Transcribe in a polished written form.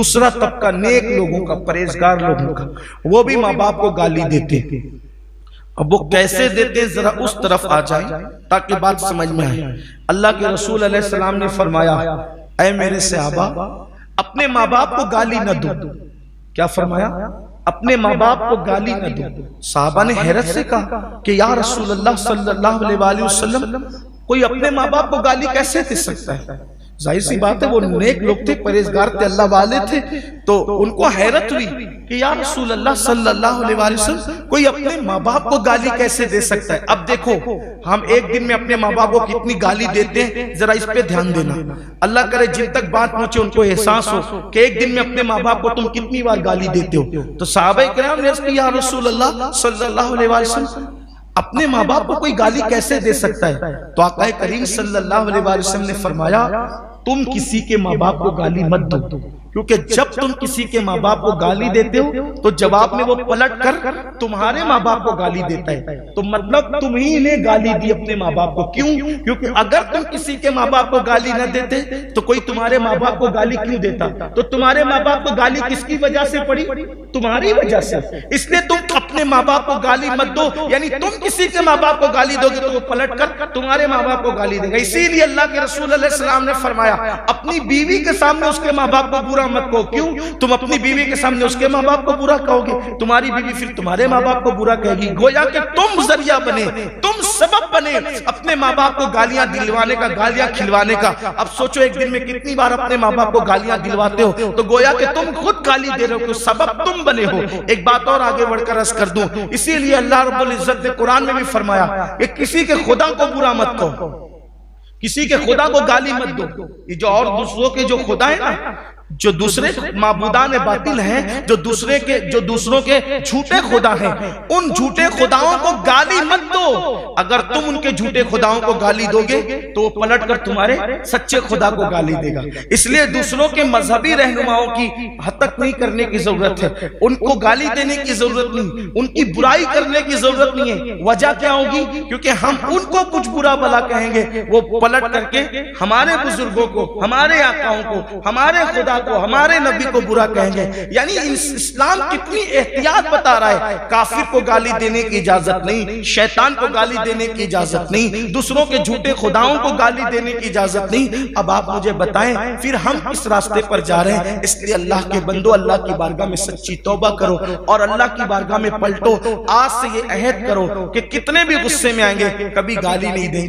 دوسرا طبقہ نیک لوگوں کا، پرہیزگار لوگوں کا، وہ بھی ماں باپ کو گالی دیتے۔ اب وہ کیسے دیتے ذرا اس طرف آ جائیں تاکہ بات سمجھ میں آئے۔ اللہ کے رسول علیہ السلام نے فرمایا، اے میرے صحابہ، اپنے ماں باپ کو گالی نہ دو۔ کیا فرمایا؟ اپنے ماں باپ کو گالی نہ دو۔ صحابہ نے حیرت سے کہا کہ یا رسول اللہ صلی اللہ علیہ وآلہ وسلم، کوئی اپنے ماں باپ کو گالی کیسے دے سکتا ہے؟ ظاہر سی بات ہے وہ نیک لوگ تھے، پرہیزگار تھے، اللہ والے تھے، تو ان کو حیرت ہوئی کہ یا رسول اللہ صلی اللہ علیہ وآلہ وسلم، کوئی اپنے ماں باپ کو گالی کیسے دے سکتا ہے؟ اب دیکھو ہم ایک دن میں اپنے ماں باپ کو کتنی گالی دیتے ہیں، ذرا اس پہ دھیان دینا۔ اللہ کرے جن تک بات پہنچے ان کو احساس ہو کہ ایک دن میں اپنے ماں باپ کو تم کتنی بار گالی دیتے ہو۔ تو صحابہ کرام نے عرض کی یا رسول اللہ صلی اللہ علیہ وآلہ وسلم، اپنے ماں باپ کو کوئی گالی کیسے دے سکتا ہے؟ تو آقا کریم صلی اللہ علیہ وآلہ وسلم نے فرمایا، تم کسی کے ماں باپ کو گالی مت دو، کیونکہ جب تم کسی کے ماں باپ کو گالی دیتے ہو تو جواب میں وہ پلٹ کر تمہارے ماں باپ کو گالی دیتا ہے، تو مطلب تم ہی نے گالی دی اپنے ماں باپ کو۔ کیوں؟ کیونکہ اگر تم کسی کے ماں باپ کو گالی نہ دیتے تو کوئی تمہارے ماں باپ کو گالی کیوں دیتا؟ تو تمہارے ماں باپ کو گالی کس کی وجہ سے پڑی؟ تمہاری وجہ سے۔ اس لیے تم اپنے ماں باپ کو گالی مت دو، یعنی تم کسی کے ماں باپ کو گالی دو گے تو وہ پلٹ کر تمہارے ماں باپ کو گالی دے گا۔ اسی لیے اللہ کے رسول علیہ السلام نے فرمایا اپنی بیوی کے سامنے اس کے ماں باپ کو برا مت کہو۔ کیوں؟ تم اپنی بیوی کے سامنے اس کے ماں باپ کو برا کہو گے، تمہاری بیوی پھر تمہارے ماں باپ کو برا کہے گی۔ گویا کہ تم ذریعہ بنے، تم سبب بنے اپنے ماں باپ کو گالیاں دلوانے کا، گالیاں کھلوانے کا۔ اب سوچو ایک دن میں کتنی بار اپنے ماں باپ کو گالیاں دلواتے ہو، تو گویا کہ تم خود گالی دے رہے ہو، سبب تم بنے ہو۔ ایک بات اور آگے بڑھ کر عرض کر دوں، اسی لیے اللہ رب العزت نے قرآن میں بھی فرمایا کہ کسی کے خدا کو برا مت کہو، کسی کے خدا کو گالی مت دو۔ یہ جو اور دوسروں کے جو خدا ہے نا، جو دوسرے معبودان باطل ہیں، جو دوسروں کے جھوٹے خدا ہیں، ان جھوٹے خداؤں کو گالی مت دو۔ اگر تم ان کے جھوٹے خداؤں کو گالی دو گے تو وہ پلٹ کر تمہارے سچے خدا کو گالی دے گا۔ اس لیے دوسروں کے مذہبی رہنماؤں کی حتک نہیں کرنے کی ضرورت ہے، ان کو گالی دینے کی ضرورت نہیں، ان کی برائی کرنے کی ضرورت نہیں ہے۔ وجہ کیا ہوگی؟ کیونکہ ہم ان کو کچھ برا بھلا کہیں گے، وہ پلٹ کر کے ہمارے بزرگوں کو، ہمارے آقاؤں کو، ہمارے خدا کو، ہمارے نبی کو برا کہیں گے۔ یعنی اسلام کتنی احتیاط بتا رہا ہے، کافر کو گالی دینے کی اجازت نہیں، شیطان کو گالی دینے کی اجازت نہیں، دوسروں کے جھوٹے خداؤں کو گالی دینے کی اجازت نہیں۔ اب آپ مجھے بتائیں پھر ہم کس راستے پر جا رہے ہیں؟ اس لیے اللہ کے بندو، اللہ کی بارگاہ میں سچی توبہ کرو اور اللہ کی بارگاہ میں پلٹو۔ آج سے یہ عہد کرو کہ کتنے بھی غصے میں آئیں گے کبھی گالی نہیں دیں گے۔